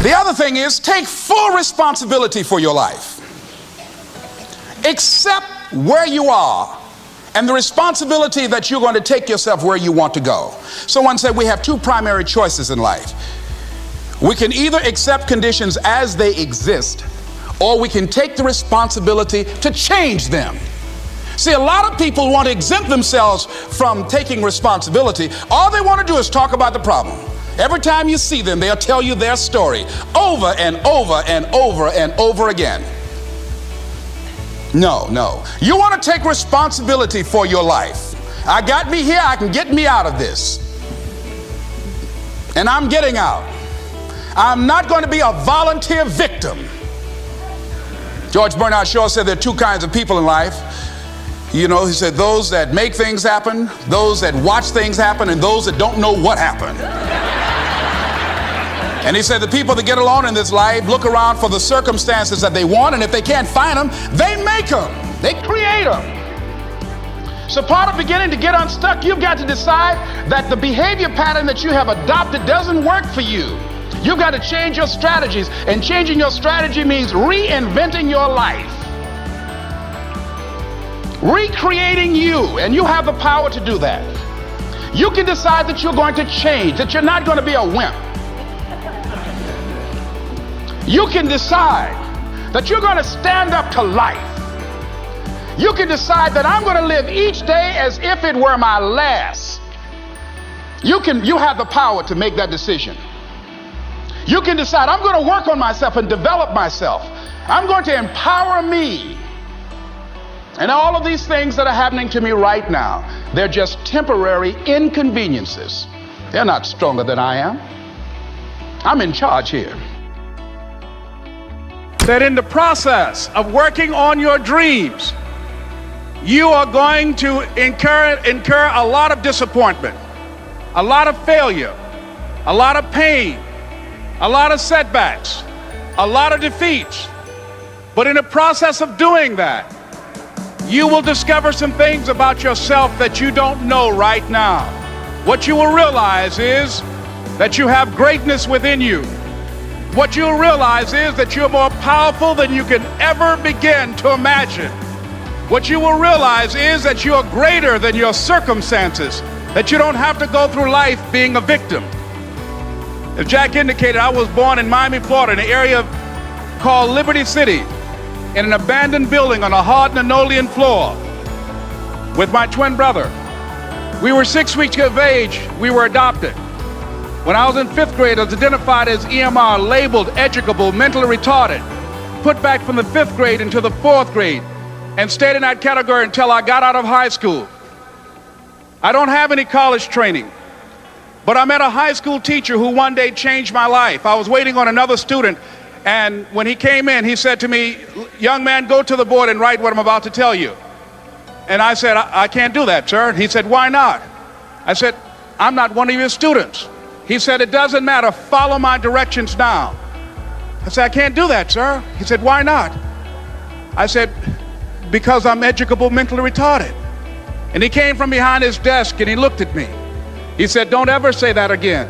The other thing is, take full responsibility for your life. Accept where you are and the responsibility that you're going to take yourself where you want to go. Someone said we have two primary choices in life. We can either accept conditions as they exist, or we can take the responsibility to change them. See, a lot of people want to exempt themselves from taking responsibility. All they want to do is talk about the problem. Every time you see them, they'll tell you their story over and over and over and over again. No. You want to take responsibility for your life. I got me here, I can get me out of this. And I'm getting out. I'm not going to be a volunteer victim. George Bernard Shaw said there are two kinds of people in life. You know, he said those that make things happen, those that watch things happen, and those that don't know what happened. And he said the people that get along in this life look around for the circumstances that they want, and if they can't find them, they make them. They create them. So part of beginning to get unstuck, you've got to decide that the behavior pattern that you have adopted doesn't work for you. You've got to change your strategies, and changing your strategy means reinventing your life. Recreating you, and you have the power to do that. You can decide that you're going to change, that you're not going to be a wimp. You can decide that you're going to stand up to life. You can decide that I'm going to live each day as if it were my last. You have the power to make that decision. You can decide I'm going to work on myself and develop myself. I'm going to empower me. And all of these things that are happening to me right now, they're just temporary inconveniences. They're not stronger than I am. I'm in charge here. That in the process of working on your dreams, you are going to incur a lot of disappointment, a lot of failure, a lot of pain, a lot of setbacks, a lot of defeats. But in the process of doing that, you will discover some things about yourself that you don't know right now. What you will realize is that you have greatness within you. What you'll realize is that you're more powerful than you can ever begin to imagine. What you will realize is that you're greater than your circumstances, that you don't have to go through life being a victim. As Jack indicated, I was born in Miami, Florida, in an area called Liberty City, in an abandoned building on a hard linoleum floor with my twin brother. We were 6 weeks of age, we were adopted. When I was in 5th grade, I was identified as EMR, labeled educable, mentally retarded, put back from the 5th grade into the 4th grade, and stayed in that category until I got out of high school. I don't have any college training, but I met a high school teacher who one day changed my life. I was waiting on another student, and when he came in, he said to me, "Young man, go to the board and write what I'm about to tell you." And I said, I can't do that, sir. He said, "Why not?" I said, "I'm not one of your students." He said, "It doesn't matter, follow my directions now." I said, "I can't do that, sir." He said, "Why not?" I said, "Because I'm educable, mentally retarded." And he came from behind his desk and he looked at me. He said, "Don't ever say that again.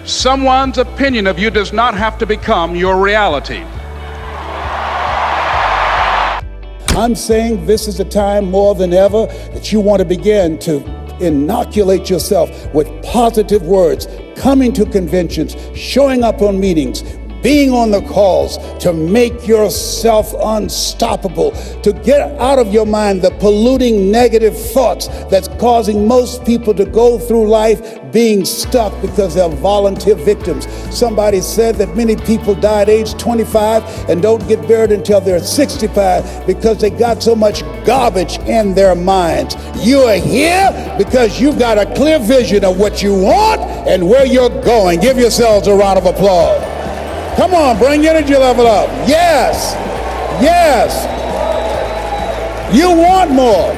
Someone's opinion of you does not have to become your reality." I'm saying this is a time more than ever that you want to begin to inoculate yourself with positive words, coming to conventions, showing up on meetings, being on the calls, to make yourself unstoppable, to get out of your mind the polluting negative thoughts that's causing most people to go through life being stuck because they're volunteer victims. Somebody said that many people die at age 25 and don't get buried until they're 65 because they got so much garbage in their minds. You are here because you've got a clear vision of what you want and where you're going. Give yourselves a round of applause. Come on, bring your energy level up. Yes, yes. You want more.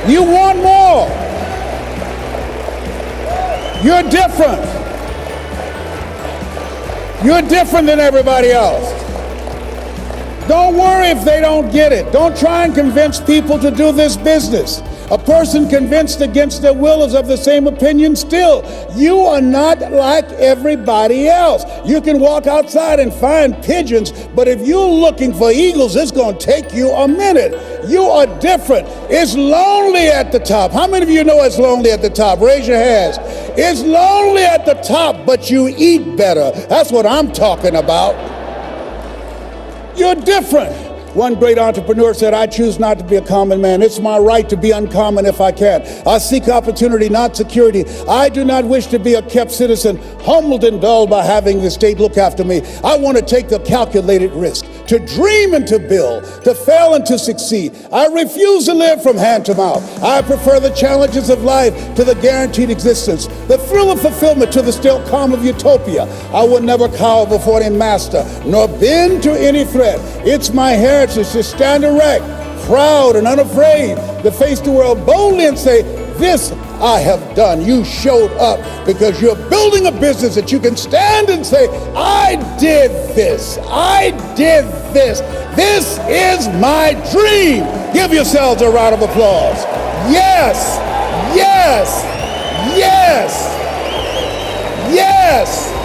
You want more. You're different. You're different than everybody else. Don't worry if they don't get it. Don't try and convince people to do this business. A person convinced against their will is of the same opinion still. You are not like everybody else. You can walk outside and find pigeons, but if you're looking for eagles, it's going to take you a minute. You are different. It's lonely at the top. How many of you know it's lonely at the top? Raise your hands. It's lonely at the top, but you eat better. That's what I'm talking about. You're different. One great entrepreneur said, I choose not to be a common man. It's my right to be uncommon if I can. I seek opportunity, not security. I do not wish to be a kept citizen, humbled and dulled by having the state look after me. I want to take the calculated risk, to dream and to build, to fail and to succeed. I refuse to live from hand to mouth. I prefer the challenges of life to the guaranteed existence, the thrill of fulfillment to the still calm of utopia. I will never cower before any master, nor bend to any threat. It's my heritage to stand erect, proud and unafraid, to face the world boldly and say, this I have done. You showed up because you're building a business that you can stand and say, I did this. I did this. This is my dream. Give yourselves a round of applause. Yes, yes, yes, yes.